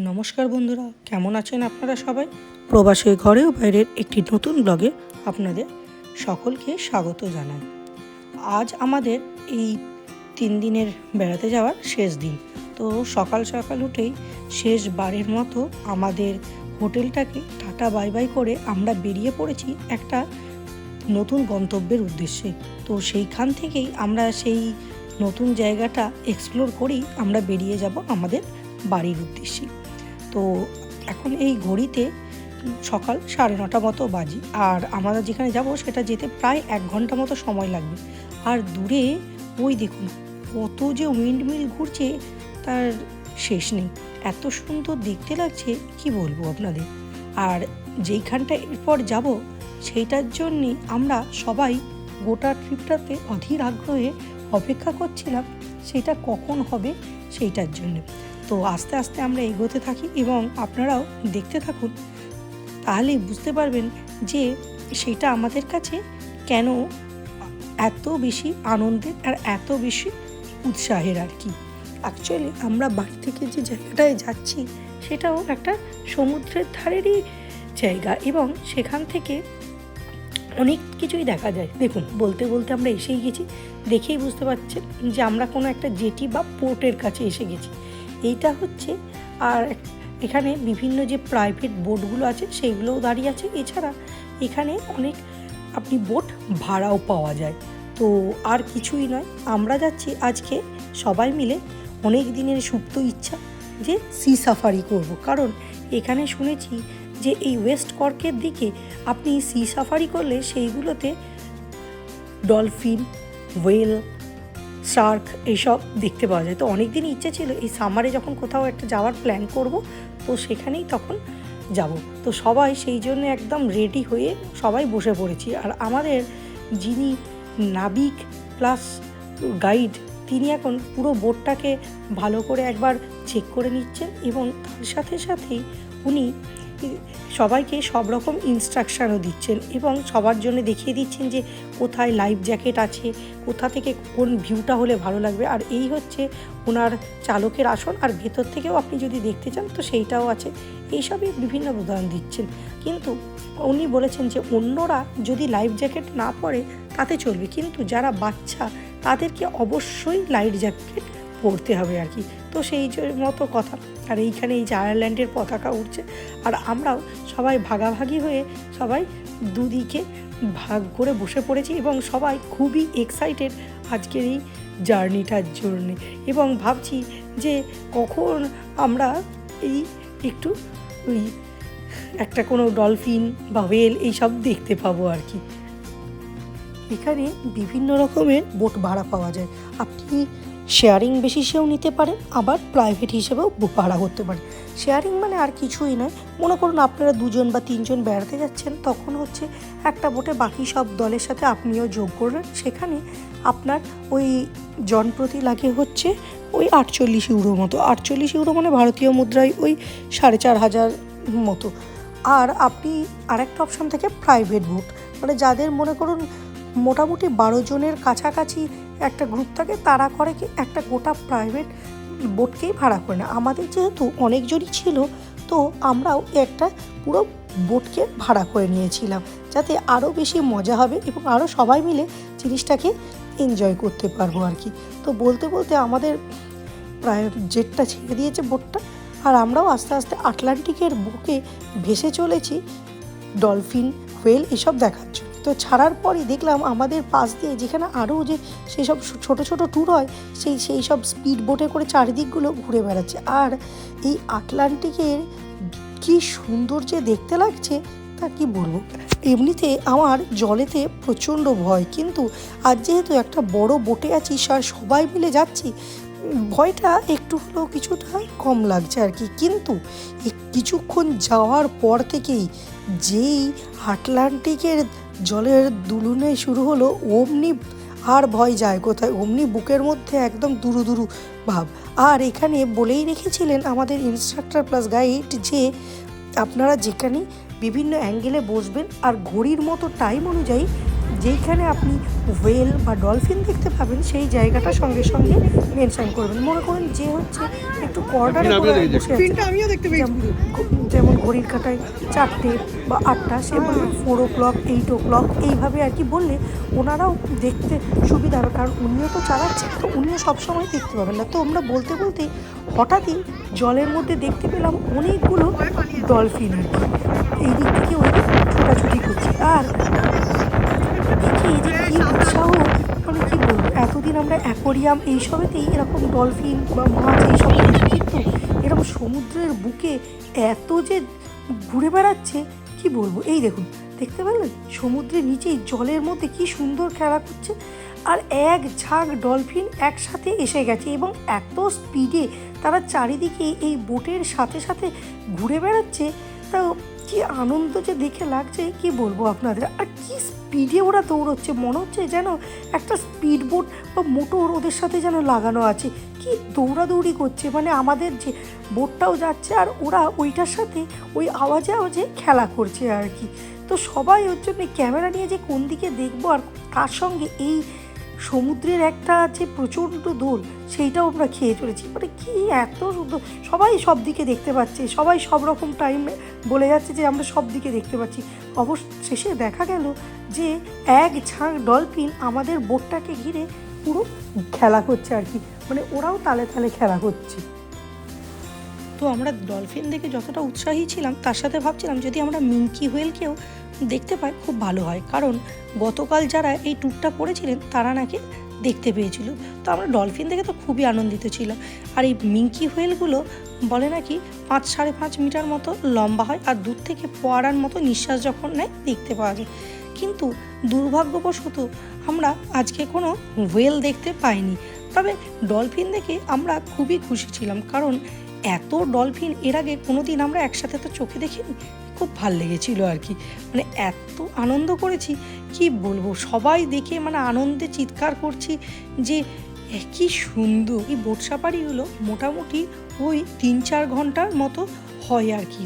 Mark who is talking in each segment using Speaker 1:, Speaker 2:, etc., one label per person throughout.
Speaker 1: নমস্কার বন্ধুরা, কেমন আছেন আপনারা সবাই? প্রবাসের ঘরে ও বাইরের একটি নতুন ব্লগে আপনাদের সকলকে স্বাগত জানাই। আজ আমাদের এই 3 দিনের বেড়াতে যাওয়ার শেষ দিন। তো সকাল সকাল উঠেই শেষবারের মতো আমাদের হোটেলটাকে টাটা বাই বাই করে আমরা বেরিয়ে পড়েছি একটা নতুন গন্তব্যের উদ্দেশ্যে। তো সেইখান থেকেই আমরা সেই নতুন জায়গাটা এক্সপ্লোর করেই আমরা বেরিয়ে যাব আমাদের বাড়ির উদ্দেশ্যে। তো এখন এই ঘড়িতে সকাল 9:30 মতো বাজে, আর আমরা যেখানে যাব সেটা যেতে প্রায় 1 ঘন্টা মতো সময় লাগবে। আর দূরে ওই দেখুন কত যে উইন্ডমিল ঘুরছে তার শেষ নেই, এত সুন্দর দেখতে লাগছে কি বলবো আপনাদের। আর যেইখানটা এরপর যাব সেইটার জন্যে আমরা সবাই গোটা ট্রিপটাতে অধীর আগ্রহে অপেক্ষা করছিলাম সেটা কখন হবে সেইটার জন্য। তো আস্তে আস্তে আমরা এগোতে থাকি এবং আপনারাও দেখতে থাকুন, তাহলেই বুঝতে পারবেন যে সেটা আমাদের কাছে কেন এত বেশি আনন্দের আর এত বেশি উৎসাহের আর কি। অ্যাকচুয়ালি আমরা বাড়ি থেকে যে জায়গাটায় যাচ্ছি সেটাও একটা সমুদ্রের ধারেরই জায়গা এবং সেখান থেকে অনেক কিছুই দেখা যায়। দেখুন বলতে বলতে আমরা এসেই গেছি, দেখেই বুঝতে পারছেন যে আমরা কোনো একটা জেটি বা পোর্টের কাছে এসে গেছি। এইটা হচ্ছে, আর এখানে বিভিন্ন যে প্রাইভেট বোটগুলো আছে সেইগুলোও দাঁড়িয়ে আছে। এছাড়া এখানে অনেক আপনি বোট ভাড়াও পাওয়া যায়। তো আর কিছুই নয়, আমরা যাচ্ছি আজকে সবাই মিলে অনেক দিনের সুপ্ত ইচ্ছা যে সি সাফারি করব, কারণ এখানে শুনেছি যে এই ওয়েস্ট কর্কের দিকে আপনি সি সাফারি করলে সেইগুলোতে ডলফিন, ওয়েল, শার্ক এইসব দেখতে পাওয়া যায়। তো অনেক দিন ইচ্ছে ছিল এই সামারে যখন কোথাও একটা যাওয়ার প্ল্যান করব তো সেখানেই তখন যাব। তো সবাই সেই জন্য একদম রেডি হয়ে সবাই বসে পড়েছি। আর আমাদের যিনি নাবিক প্লাস গাইড তিনি এখন পুরো বোটটাকে ভালো করে একবার চেক করে নিচ্ছেন এবং তার সাথে সাথেই উনি সবাইকে সব রকম ইনস্ট্রাকশানও দিচ্ছেন এবং সবার জন্য দেখিয়ে দিচ্ছেন যে কোথায় লাইফ জ্যাকেট আছে, কোথা থেকে কোন ভিউটা হলে ভালো লাগবে। আর এই হচ্ছে ওনার চালকের আসন, আর ভেতর থেকেও আপনি যদি দেখতে চান তো সেইটাও আছে। এইসবই বিভিন্ন উদাহরণ দিচ্ছেন, কিন্তু উনি বলেছেন যে অন্যরা যদি লাইফ জ্যাকেট না পরে তাতে চলবে, কিন্তু যারা বাচ্চা তাদেরকে অবশ্যই লাইফ জ্যাকেট পরতে হবে আর কি। তো সেই মতো কথা। আর এইখানে এই যে আয়ারল্যান্ডের পতাকা উঠছে, আর আমরাও সবাই ভাগাভাগি হয়ে সবাই দুদিকে ভাগ করে বসে পড়েছি এবং সবাই খুবই এক্সাইটেড আজকের এই জার্নিটার জন্যে, এবং ভাবছি যে কখন আমরা এই একটু ওই একটা কোনো ডলফিন বা হোয়েল এইসব দেখতে পাবো আর কি। এখানে বিভিন্ন রকমের বোট ভাড়া পাওয়া যায়, আপনি শেয়ারিং বেসিসেও নিতে পারেন, আবার প্রাইভেট হিসেবেও ভাড়া করতে পারেন। শেয়ারিং মানে আর কিছুই নয়, মনে করুন আপনারা 2 জন বা 3 জন বেড়াতে যাচ্ছেন, তখন হচ্ছে একটা বোটে বাকি সব দলের সাথে আপনিও যোগ করলেন। সেখানে আপনার ওই জনপ্রতি লাগে হচ্ছে ওই 48 ইউরো মতো। 48 ইউরো মানে ভারতীয় মুদ্রায় ওই 4,500 মতো। আর আপনি আরেকটা অপশান থাকে প্রাইভেট বোট, মানে যাদের মনে করুন মোটামুটি 12 জনের কাছাকাছি একটা গ্রুপ থাকে, তারা করে কি একটা গোটা প্রাইভেট বোটকেই ভাড়া করে না। আমাদের যেহেতু অনেকজনই ছিল তো আমরাও একটা পুরো বোটকে ভাড়া করে নিয়েছিলাম, যাতে আরও বেশি মজা হবে এবং আরও সবাই মিলে জিনিসটাকে এনজয় করতে পারবো আর কি। তো বলতে বলতে আমাদের প্রায় জেটটা ছেড়ে দিয়েছে বোটটা, আর আমরাও আস্তে আস্তে আটলান্টিকের বুকে ভেসে চলেছি ডলফিন, হোয়েল এসব দেখার জন্য। তো ছাড়ার পরই দেখলাম আমাদের পাশ দিয়ে যেখানে আরও যে সেই সব ছোটো ছোটো ট্যুর হয় সেই সব স্পিড বোটে করে চারিদিকগুলো ঘুরে বেড়াচ্ছে। আর এই আটলান্টিকের কি সুন্দর যে দেখতে লাগছে তা কি বলবো। এমনিতে আমার জলেতে প্রচণ্ড ভয়, কিন্তু আজ যেহেতু একটা বড় বোটে আছি আর সবাই মিলে যাচ্ছি, ভয়টা একটু হলেও কিছুটা কম লাগছে আর কি। কিন্তু কিছুক্ষণ যাওয়ার পর থেকেই যেই আটলান্টিকের জলের দুলুনে শুরু হলো, অমনি আর ভয় যায় কোথায়, অমনি বুকের মধ্যে একদম দুরু দুরু ভাব। আর এখানে বলেই রেখেছিলেন আমাদের ইনস্ট্রাক্টর প্লাস গাইড যে আপনারা যেখানে বিভিন্ন অ্যাঙ্গেলে বসবেন আর ঘড়ির মতো টাইম অনুযায়ী যেইখানে আপনি হোয়েল বা ডলফিন দেখতে পাবেন সেই জায়গাটা সঙ্গে সঙ্গে মেনশন করবেন। মনে করুন যে হচ্ছে একটু কর্নারে বসে আছে, যেমন ঘড়ির কাঁটায় 4টে বা 8টা, সে বলবে 4 o'clock 8 o'clock এইভাবে আর কি বললে ওনারাও দেখতে সুবিধা হবে, কারণ উনিও তো চালাচ্ছেন, তো উনিও সবসময় দেখতে পাবেন না। তো আমরা বলতে বলতেই হঠাৎই জলের মধ্যে দেখতে পেলাম অনেকগুলো ডলফিন আর কি এই দিক থেকে ওই দিক ছোটাছুটি করছে। আর দেখি এই যে কী উৎসাহ, মানে কী বলবো, এতদিন আমরা অ্যাকোরিয়াম এইসবেতেই এরকম ডলফিন বা মাছ এইসব দেখি, কিন্তু এরকম সমুদ্রের বুকে এত যে ঘুরে বেড়াচ্ছে কি বলবো। এই দেখুন, দেখতে পেলেন সমুদ্রের নিচেই জলের মধ্যে কি সুন্দর খেলা করছে, আর এক ঝাঁক ডলফিন একসাথে এসে গেছে এবং এত স্পিডে তারা চারিদিকে এই বোটের সাথে সাথে ঘুরে বেড়াচ্ছে। তা কি আনন্দ যে দেখে লাগছে কি বলবো আপনাদের, আর কি স্পিডে ওরা দৌড়চ্ছে, মনে হচ্ছে যেন একটা স্পিড বোট বা মোটর ওদের সাথে যেন লাগানো আছে, কি দৌড়াদৌড়ি করছে, মানে আমাদের যে বোটটাও যাচ্ছে আর ওরা ওইটার সাথে ওই আওয়াজে আওয়াজে খেলা করছে আর কি। তো সবাই ওর জন্য ক্যামেরা নিয়ে যে কোন দিকে দেখবো, আর তার সঙ্গে এই সমুদ্রের একটা যে প্রচণ্ড দোল সেইটাও আমরা খেয়ে চলেছি, মানে কি এত সুন্দর, সবাই সব দিকে দেখতে পাচ্ছে, সবাই সব রকম টাইমে বলে যাচ্ছে যে আমরা সব দিকে দেখতে পাচ্ছি। অবশেষে দেখা গেল যে এক ঝাঁক ডলফিন আমাদের বোটটাকে ঘিরে পুরো খেলা করছে আর কি, মানে ওরাও তালে তালে খেলা করছে। তো আমরা ডলফিন দেখে যতটা উৎসাহী ছিলাম তার সাথে ভাবছিলাম যদি আমরা মিঙ্কি হুয়েলকেও দেখতে পাই খুব ভালো হয়, কারণ গতকাল যারা এই ট্যুরটা করেছিলেন তারা নাকি দেখতে পেয়েছিল। তো আমরা ডলফিন দেখে তো খুবই আনন্দিত ছিলাম। আর এই মিঙ্কি হুয়েলগুলো বলে নাকি 5-5.5 মিটার মতো লম্বা হয়, আর দূর থেকে ফোয়ারার মতো নিঃশ্বাস যখন নেয় দেখতে পাওয়া যায়। কিন্তু দুর্ভাগ্যবশত আমরা আজকে কোনো হুয়েল দেখতে পাইনি, তবে ডলফিন দেখে আমরা খুবই খুশি ছিলাম, কারণ এত ডলফিন এর আগে কোনো দিন আমরা একসাথে তো চোখে দেখিনি। খুব ভাল লেগেছিলো আর কি, মানে এত আনন্দ করেছি কি বলবো, সবাই দেখে মানে আনন্দে চিৎকার করছি যে কি সুন্দর। এই বোট সাফারিগুলো মোটামুটি ওই 3-4 ঘন্টার মতো হয় আর কি।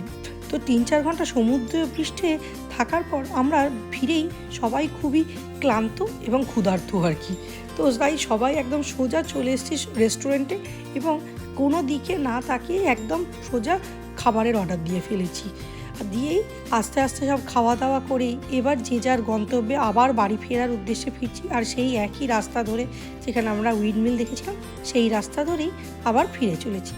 Speaker 1: তো 3-4 ঘন্টা সমুদ্র পৃষ্ঠে থাকার পর আমরা ফিরেই সবাই খুবই ক্লান্ত এবং ক্ষুধার্ত আর কি। তো তাই সবাই একদম সোজা চলে এসেছি রেস্টুরেন্টে এবং কোনো দিকে না তাকিয়ে একদম সোজা খাবারের অর্ডার দিয়ে ফেলেছি। দিয়েই আস্তে আস্তে সব খাওয়া দাওয়া করেই এবার যে যার গন্তব্যে আবার বাড়ি ফেরার উদ্দেশ্যে ফিরছি, আর সেই একই রাস্তা ধরে যেখানে আমরা উইন্ডমিল দেখেছিলাম সেই রাস্তা ধরেই আবার ফিরে চলেছি।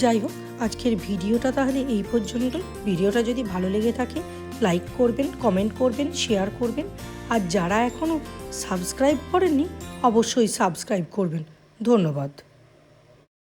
Speaker 1: যাই হোক, আজকের ভিডিওটা তাহলে এই পর্যন্তই। ভিডিওটা যদি ভালো লেগে থাকে লাইক করবেন, কমেন্ট করবেন, শেয়ার করবেন, আর যারা এখনও সাবস্ক্রাইব করেননি অবশ্যই সাবস্ক্রাইব করবেন। ধন্যবাদ।